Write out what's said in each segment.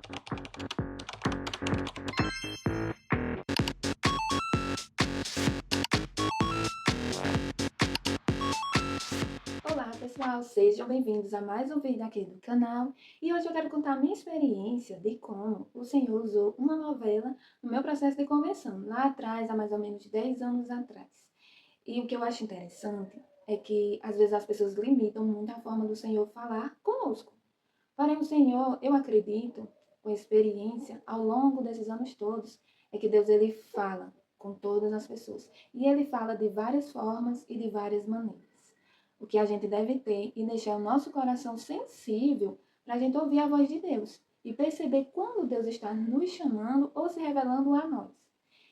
Olá pessoal, sejam bem-vindos a mais um vídeo aqui do canal e hoje eu quero contar a minha experiência de como o Senhor usou uma novela no meu processo de conversão, lá atrás, há mais ou menos 10 anos atrás. E o que eu acho interessante é que às vezes as pessoas limitam muito a forma do Senhor falar conosco. Porém o Senhor, eu acredito, com experiência, ao longo desses anos todos, é que Deus ele fala com todas as pessoas. E ele fala de várias formas e de várias maneiras. O que a gente deve ter e deixar o nosso coração sensível para a gente ouvir a voz de Deus e perceber quando Deus está nos chamando ou se revelando a nós.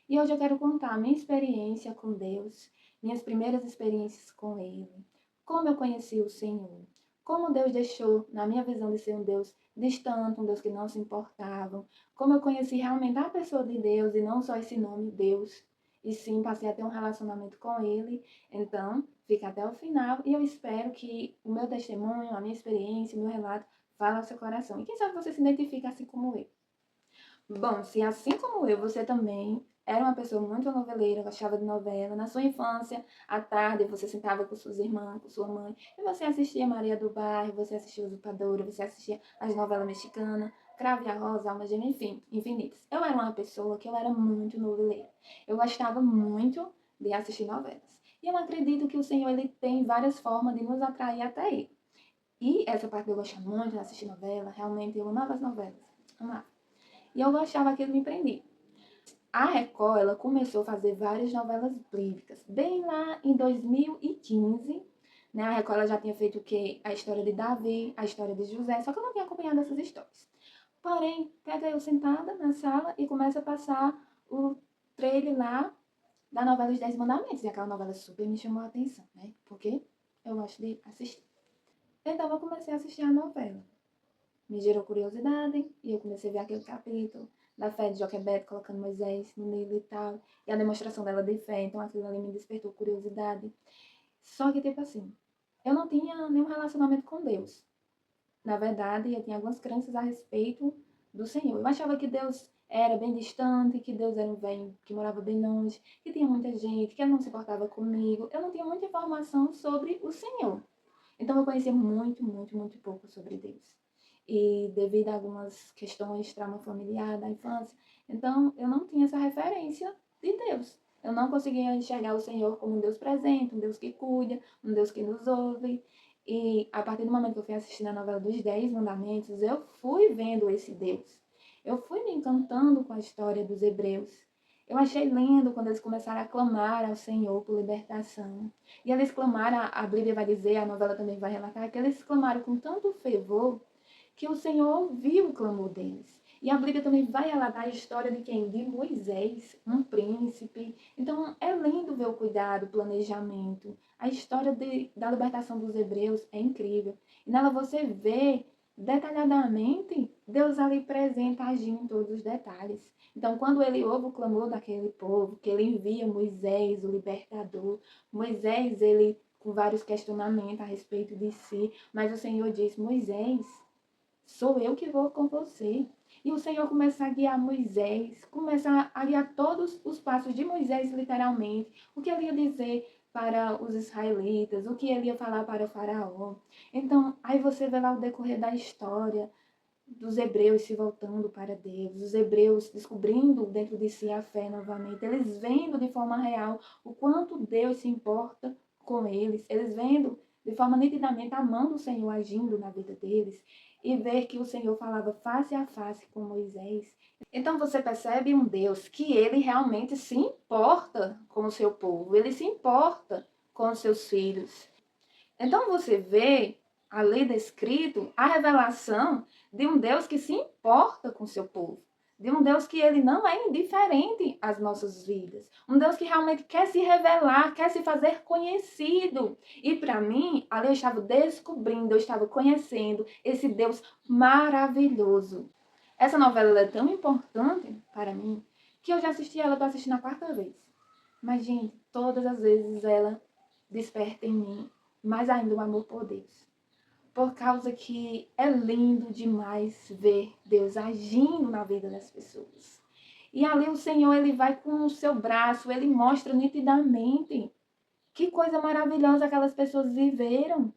E hoje eu quero contar a minha experiência com Deus, minhas primeiras experiências com Ele, como eu conheci o Senhor, como Deus deixou, na minha visão, de ser um Deus distante, um Deus que não se importava, como eu conheci realmente a pessoa de Deus e não só esse nome Deus, e sim passei a ter um relacionamento com Ele. Então, fica até o final e eu espero que o meu testemunho, a minha experiência, o meu relato fale ao seu coração. E quem sabe você se identifica assim como eu. Bom, se assim como eu, você também era uma pessoa muito noveleira, gostava de novela, na sua infância, à tarde você sentava com suas irmãs, com sua mãe, e você assistia Maria do Bairro, você assistia Usurpadora, você assistia as novelas mexicanas, Cravo e a Rosa, Alma Gêmea, enfim, infinitas. Eu era uma pessoa que eu era muito noveleira. Eu gostava muito de assistir novelas. E eu acredito que o Senhor ele tem várias formas de nos atrair até Ele. E essa parte de eu gostar muito de assistir novela, realmente eu amava as novelas. Amava. E eu gostava que ele me prendia. A Record, ela começou a fazer várias novelas bíblicas. Bem lá em 2015, né? A Record ela já tinha feito o quê? A história de Davi, a história de José, só que eu não tinha acompanhado essas histórias. Porém, pega eu sentada na sala e começa a passar o trailer lá da novela Os Dez Mandamentos. E aquela novela super me chamou a atenção, né? Porque eu gosto de assistir. Então eu comecei a assistir a novela. Me gerou curiosidade e eu comecei a ver aquele capítulo da fé de Joquebede colocando Moisés no Nilo e tal, e a demonstração dela de fé, então aquilo ali me despertou curiosidade. Só que, tipo assim, eu não tinha nenhum relacionamento com Deus. Na verdade, eu tinha algumas crenças a respeito do Senhor. Eu achava que Deus era bem distante, que Deus era um velho que morava bem longe, que tinha muita gente, que ele não se importava comigo. Eu não tinha muita informação sobre o Senhor. Então eu conhecia muito pouco sobre Deus. E devido a algumas questões, trauma familiar da infância, então eu não tinha essa referência de Deus. Eu não conseguia enxergar o Senhor como um Deus presente, um Deus que cuida, um Deus que nos ouve. E a partir do momento que eu fui assistindo a novela dos Dez Mandamentos, eu fui vendo esse Deus. Eu fui me encantando com a história dos hebreus. Eu achei lindo quando eles começaram a clamar ao Senhor por libertação. E eles clamaram, a Bíblia vai dizer, a novela também vai relatar, que eles clamaram com tanto fervor que o Senhor ouviu o clamor deles. E a Bíblia também vai relatar a história de quem? De Moisés, um príncipe. Então é lindo ver o cuidado, o planejamento. A história da libertação dos hebreus é incrível. E nela você vê detalhadamente Deus ali presente, agindo em todos os detalhes. Então, quando ele ouve o clamor daquele povo, que ele envia Moisés, o libertador, Moisés, ele com vários questionamentos a respeito de si, mas o Senhor diz: Moisés, sou eu que vou com você. E o Senhor começa a guiar Moisés, começa a guiar todos os passos de Moisés, literalmente, o que ele ia dizer para os israelitas, o que ele ia falar para o faraó. Então, aí você vê lá o decorrer da história dos hebreus se voltando para Deus, os hebreus descobrindo dentro de si a fé novamente, eles vendo de forma real o quanto Deus se importa com eles, eles vendo de forma nitidamente a mão do Senhor agindo na vida deles e ver que o Senhor falava face a face com Moisés. Então você percebe um Deus que ele realmente se importa com o seu povo, ele se importa com os seus filhos. Então você vê ali descrito a revelação de um Deus que se importa com seu povo, de um Deus que ele não é indiferente às nossas vidas, um Deus que realmente quer se revelar, quer se fazer conhecido. E para mim, ali eu estava descobrindo, eu estava conhecendo esse Deus maravilhoso. Essa novela é tão importante para mim que eu já assisti ela, estou assistindo a quarta vez. Mas, gente, todas as vezes ela desperta em mim mais ainda o amor por Deus. por causa que é lindo demais ver Deus agindo na vida das pessoas. E ali o Senhor, ele vai com o seu braço, ele mostra nitidamente que coisa maravilhosa aquelas pessoas viveram.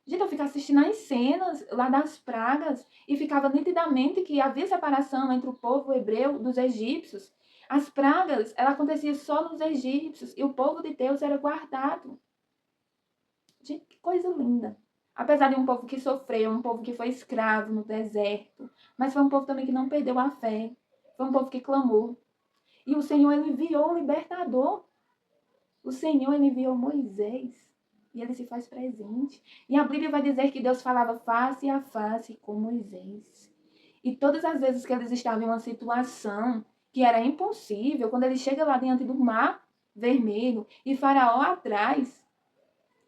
Gente, eu ficava assistindo as cenas lá das pragas e ficava nitidamente que havia separação entre o povo hebreu dos egípcios. As pragas, ela acontecia só nos egípcios e o povo de Deus era guardado. Gente, que coisa linda. Apesar de um povo que sofreu, um povo que foi escravo no deserto, mas foi um povo também que não perdeu a fé. Foi um povo que clamou. E o Senhor, ele enviou o libertador. O Senhor, ele enviou Moisés. E ele se faz presente. E a Bíblia vai dizer que Deus falava face a face com Moisés. E todas as vezes que eles estavam em uma situação que era impossível, quando ele chega lá diante do mar vermelho e Faraó atrás,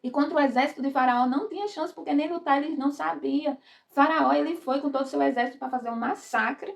e contra o exército de Faraó não tinha chance, porque nem lutar eles não sabiam. Faraó, ele foi com todo o seu exército para fazer um massacre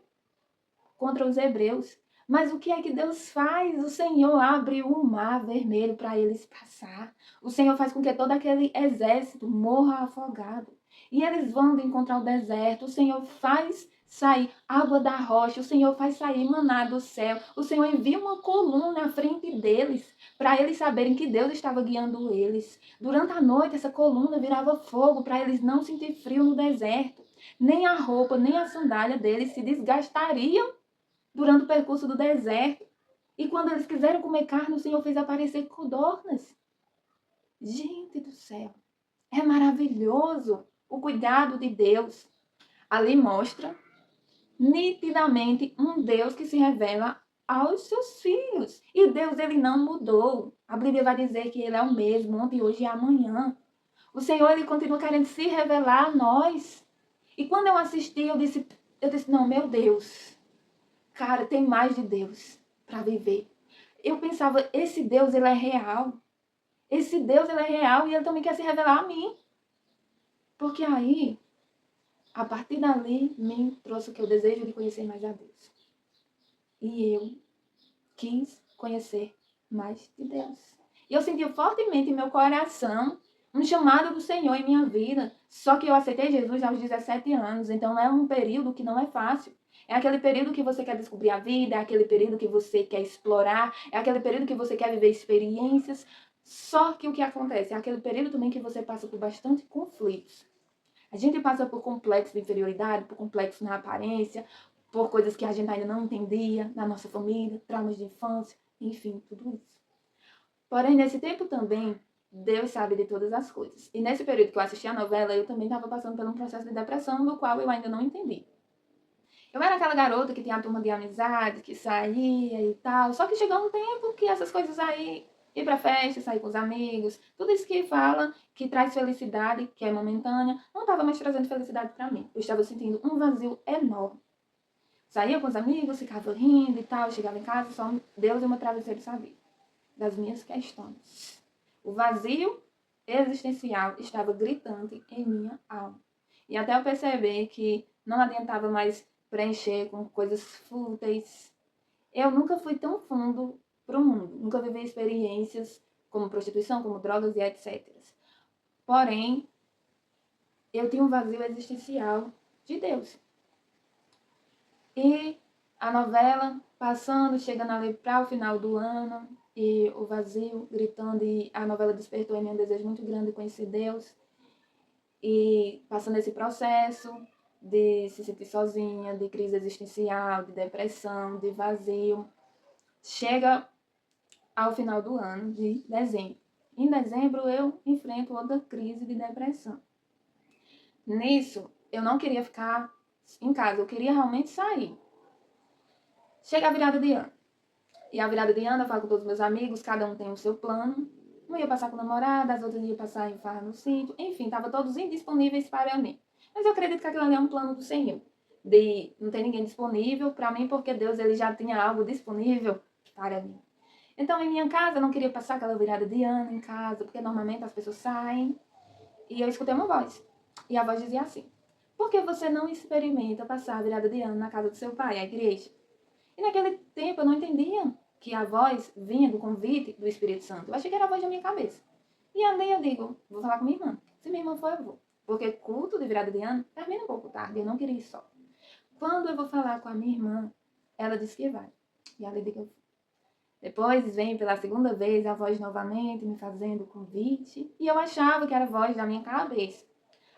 contra os hebreus. Mas o que é que Deus faz? O Senhor abre o mar vermelho para eles passar. O Senhor faz com que todo aquele exército morra afogado. E eles vão encontrar o deserto. O Senhor faz sair água da rocha. O Senhor faz sair maná do céu. O Senhor envia uma coluna à frente deles para eles saberem que Deus estava guiando eles. Durante a noite, essa coluna virava fogo para eles não sentir frio no deserto. Nem a roupa, nem a sandália deles se desgastariam durante o percurso do deserto. E quando eles quiseram comer carne, o Senhor fez aparecer codornas. Gente do céu, é maravilhoso o cuidado de Deus. Ali mostra nitidamente um Deus que se revela aos seus filhos. E Deus, ele não mudou. A Bíblia vai dizer que ele é o mesmo, ontem, hoje e amanhã. O Senhor, ele continua querendo se revelar a nós. E quando eu assisti, eu disse, não, meu Deus, cara, tem mais de Deus para viver. Eu pensava, esse Deus, ele é real. Esse Deus, ele é real e ele também quer se revelar a mim. Porque aí, a partir dali, me trouxe o que eu desejo de conhecer mais a Deus. E eu quis conhecer mais de Deus. E eu senti fortemente em meu coração um chamado do Senhor em minha vida. Só que eu aceitei Jesus aos 17 anos, então é um período que não é fácil. É aquele período que você quer descobrir a vida, é aquele período que você quer explorar, é aquele período que você quer viver experiências. Só que o que acontece? É aquele período também que você passa por bastante conflitos. A gente passa por complexo de inferioridade, por complexo na aparência, por coisas que a gente ainda não entendia na nossa família, traumas de infância, enfim, tudo isso. Porém, nesse tempo também, Deus sabe de todas as coisas. E nesse período que eu assisti a novela, eu também estava passando por um processo de depressão, do qual eu ainda não entendi. Eu era aquela garota que tinha a turma de amizade, que saía e tal. Só que chegou um tempo que essas coisas aí, ir pra festa, sair com os amigos, tudo isso que fala, que traz felicidade, que é momentânea, não estava mais trazendo felicidade para mim. Eu estava sentindo um vazio enorme. Saía com os amigos, ficava rindo e tal, chegava em casa, só Deus e uma travesseiro sabia das minhas questões. O vazio existencial estava gritante em minha alma. E até eu perceber que não adiantava mais preencher com coisas fúteis. Eu nunca fui tão fundo pro mundo. Nunca vivi experiências como prostituição, como drogas e etc. Porém, eu tinha um vazio existencial de Deus. E a novela passando, chegando ali para o final do ano, e o vazio gritando, e a novela despertou em mim um desejo muito grande de conhecer Deus. E passando esse processo de se sentir sozinha, de crise existencial, de depressão, de vazio, chega ao final do ano, de dezembro. Em dezembro, eu enfrento outra crise de depressão. Nisso, eu não queria ficar em casa, eu queria realmente sair. Chega a virada de ano. E a virada de ano, eu falo com todos os meus amigos, cada um tem o seu plano. Um ia passar com namorada, as outras iam passar em farra no sítio. Enfim, estavam todos indisponíveis para mim. Mas eu acredito que aquilo ali é um plano do Senhor. De não ter ninguém disponível para mim, porque Deus ele já tinha algo disponível para mim. Então, em minha casa, eu não queria passar aquela virada de ano em casa, porque normalmente as pessoas saem. E eu escutei uma voz. E a voz dizia assim: por que você não experimenta passar a virada de ano na casa do seu pai, a igreja? E naquele tempo eu não entendia que a voz vinha do convite do Espírito Santo. Eu achei que era a voz da minha cabeça. E ali eu digo, vou falar com minha irmã. Se minha irmã for, eu vou. Porque culto de virada de ano termina um pouco tarde, eu não queria ir só. Quando eu vou falar com a minha irmã, ela disse que vai. E ela diz que eu fui. Depois vem pela segunda vez a voz novamente me fazendo o convite. E eu achava que era a voz da minha cabeça.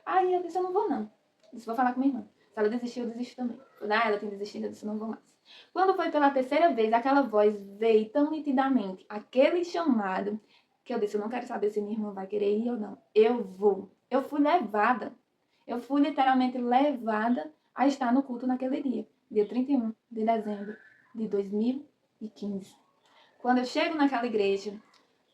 Aí eu disse, eu não vou não. Eu disse, vou falar com minha irmã. Se ela desistir, eu desisto também. Ela tem desistido, eu disse, não vou mais. Quando foi pela terceira vez, aquela voz veio tão nitidamente, aquele chamado, que eu disse, eu não quero saber se minha irmã vai querer ir ou não. Eu vou. Eu fui levada. Eu fui literalmente levada a estar no culto naquele dia 31 de dezembro de 2015. Quando eu chego naquela igreja,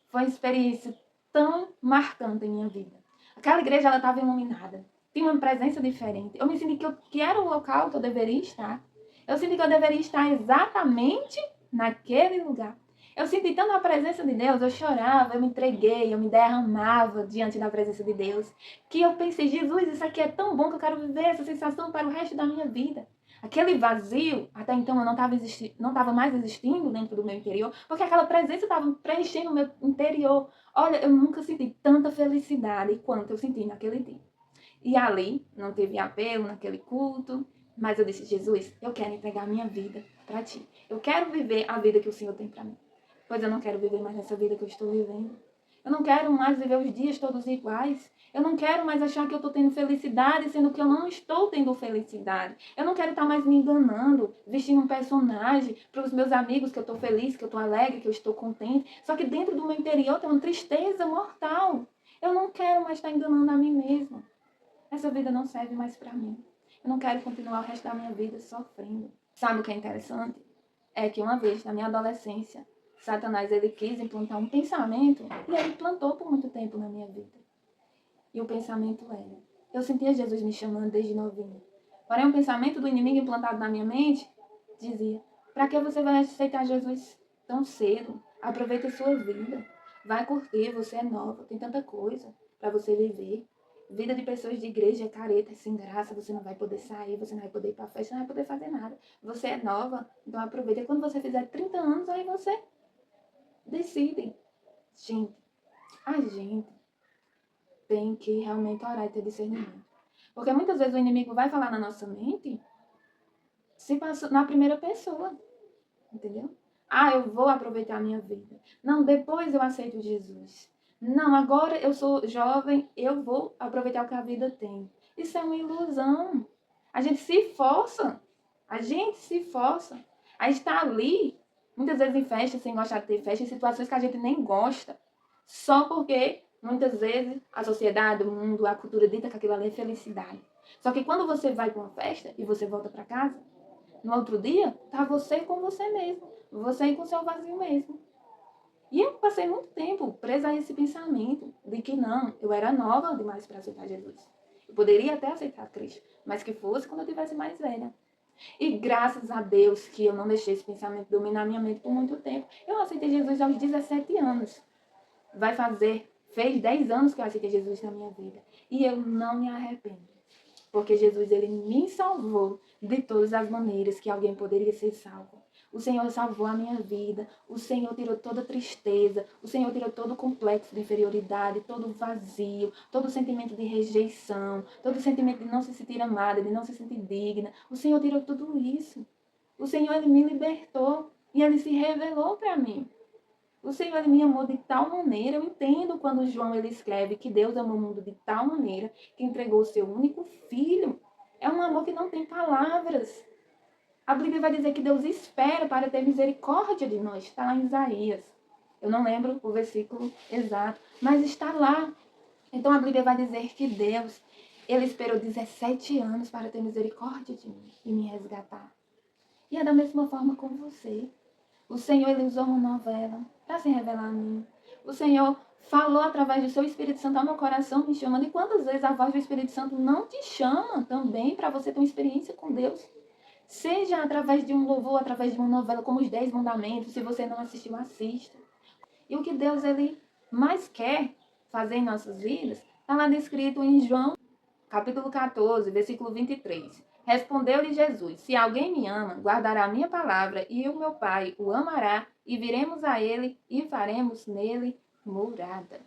foi uma experiência tão marcante em minha vida. Aquela igreja, ela estava iluminada. Tinha uma presença diferente. Eu me senti que era o local que eu deveria estar. Eu senti que eu deveria estar exatamente naquele lugar. Eu senti tanto a presença de Deus, eu chorava, eu me entreguei, eu me derramava diante da presença de Deus, que eu pensei, Jesus, isso aqui é tão bom que eu quero viver essa sensação para o resto da minha vida. Aquele vazio, até então eu não estava mais existindo dentro do meu interior, porque aquela presença estava preenchendo o meu interior. Olha, eu nunca senti tanta felicidade quanto eu senti naquele dia. E ali, não teve apelo naquele culto, mas eu disse, Jesus, eu quero entregar minha vida para ti. Eu quero viver a vida que o Senhor tem para mim. Pois eu não quero viver mais essa vida que eu estou vivendo. Eu não quero mais viver os dias todos iguais. Eu não quero mais achar que eu estou tendo felicidade, sendo que eu não estou tendo felicidade. Eu não quero estar mais me enganando, vestindo um personagem para os meus amigos que eu estou feliz, que eu estou alegre, que eu estou contente. Só que dentro do meu interior tem uma tristeza mortal. Eu não quero mais estar enganando a mim mesma. Essa vida não serve mais para mim. Eu não quero continuar o resto da minha vida sofrendo. Sabe o que é interessante? É que uma vez, na minha adolescência, Satanás ele quis implantar um pensamento e ele plantou por muito tempo na minha vida. E o pensamento era, eu sentia Jesus me chamando desde novinha. Porém, o pensamento do inimigo implantado na minha mente dizia, para que você vai aceitar Jesus tão cedo? Aproveita a sua vida. Vai curtir, você é nova, tem tanta coisa para você viver. Vida de pessoas de igreja é careta, é sem graça, você não vai poder sair, você não vai poder ir para festa, não vai poder fazer nada. Você é nova, então aproveita. E quando você fizer 30 anos, aí você decide. Gente, a gente tem que realmente orar e ter discernimento. Porque muitas vezes o inimigo vai falar na nossa mente se passa na primeira pessoa, entendeu? Ah, eu vou aproveitar a minha vida. Não, depois eu aceito Jesus. Não, agora eu sou jovem, eu vou aproveitar o que a vida tem. Isso é uma ilusão. A gente se força a estar ali, muitas vezes em festas, sem gostar de ter festa, em situações que a gente nem gosta, só porque muitas vezes a sociedade, o mundo, a cultura dita que aquilo ali é felicidade. Só que quando você vai para uma festa e você volta para casa, no outro dia, tá você com você mesmo. Você com seu vazio mesmo. E eu passei muito tempo presa a esse pensamento de que não, eu era nova demais para aceitar Jesus. Eu poderia até aceitar Cristo, mas que fosse quando eu tivesse mais velha. E graças a Deus que eu não deixei esse pensamento dominar minha mente por muito tempo. Eu aceitei Jesus aos 17 anos. Fez 10 anos que eu aceitei Jesus na minha vida. E eu não me arrependo. Porque Jesus, ele me salvou de todas as maneiras que alguém poderia ser salvo. O Senhor salvou a minha vida. O Senhor tirou toda a tristeza. O Senhor tirou todo o complexo de inferioridade, todo o vazio, todo o sentimento de rejeição, todo o sentimento de não se sentir amada, de não se sentir digna. O Senhor tirou tudo isso. O Senhor, ele me libertou e ele se revelou para mim. O Senhor, ele me amou de tal maneira, eu entendo quando João ele escreve que Deus amou o mundo de tal maneira que entregou o seu único filho. É um amor que não tem palavras. A Bíblia vai dizer que Deus espera para ter misericórdia de nós. Está lá em Isaías. Eu não lembro o versículo exato, mas está lá. Então a Bíblia vai dizer que Deus, ele esperou 17 anos para ter misericórdia de mim e me resgatar. E é da mesma forma com você. O Senhor, ele usou uma novela para se revelar a mim. O Senhor falou através do seu Espírito Santo ao meu coração, me chamando. E quantas vezes a voz do Espírito Santo não te chama também para você ter uma experiência com Deus? Seja através de um louvor, através de uma novela como os 10 Mandamentos. Se você não assistiu, assista. E o que Deus ele mais quer fazer em nossas vidas está lá descrito em João, capítulo 14, versículo 23. Respondeu-lhe Jesus, se alguém me ama, guardará a minha palavra, e o meu Pai o amará, e viremos a ele, e faremos nele morada.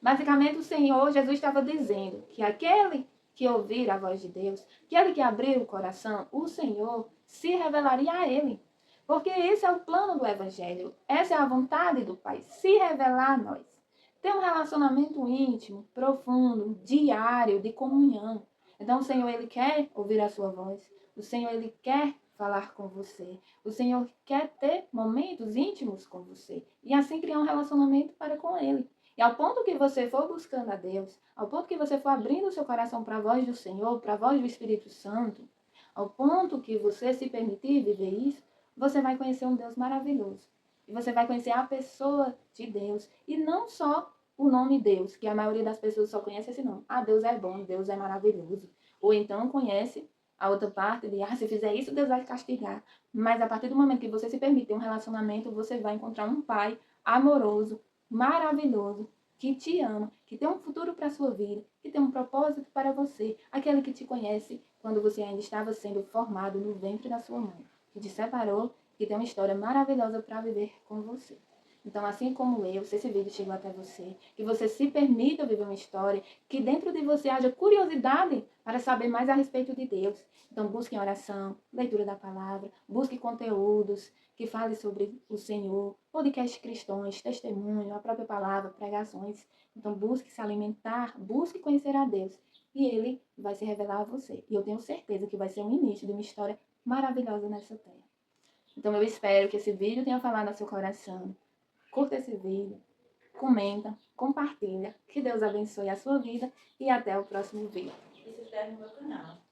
Basicamente, o Senhor Jesus estava dizendo que aquele que ouvir a voz de Deus, aquele que abrir o coração, o Senhor se revelaria a ele. Porque esse é o plano do Evangelho, essa é a vontade do Pai, se revelar a nós. Ter um relacionamento íntimo, profundo, diário, de comunhão. Então, o Senhor, Ele quer ouvir a sua voz. O Senhor, Ele quer falar com você. O Senhor quer ter momentos íntimos com você. E assim criar um relacionamento para com Ele. E ao ponto que você for buscando a Deus, ao ponto que você for abrindo o seu coração para a voz do Senhor, para a voz do Espírito Santo, ao ponto que você se permitir viver isso, você vai conhecer um Deus maravilhoso. E você vai conhecer a pessoa de Deus. E não só o nome Deus, que a maioria das pessoas só conhece esse nome. Ah, Deus é bom, Deus é maravilhoso. Ou então conhece a outra parte de, se fizer isso, Deus vai castigar. Mas a partir do momento que você se permite um relacionamento, você vai encontrar um pai amoroso, maravilhoso, que te ama, que tem um futuro para a sua vida, que tem um propósito para você, aquele que te conhece quando você ainda estava sendo formado no ventre da sua mãe, que te separou, que tem uma história maravilhosa para viver com você. Então, assim como eu, se esse vídeo chegou até você, que você se permita viver uma história, que dentro de você haja curiosidade para saber mais a respeito de Deus. Então, busque em oração, leitura da palavra, busque conteúdos que falem sobre o Senhor, podcasts cristãos, testemunho, a própria palavra, pregações. Então, busque se alimentar, busque conhecer a Deus. E Ele vai se revelar a você. E eu tenho certeza que vai ser o início de uma história maravilhosa nessa terra. Então, eu espero que esse vídeo tenha falado ao seu coração. Curta esse vídeo, comenta, compartilha. Que Deus abençoe a sua vida e até o próximo vídeo. E se inscreve no meu canal.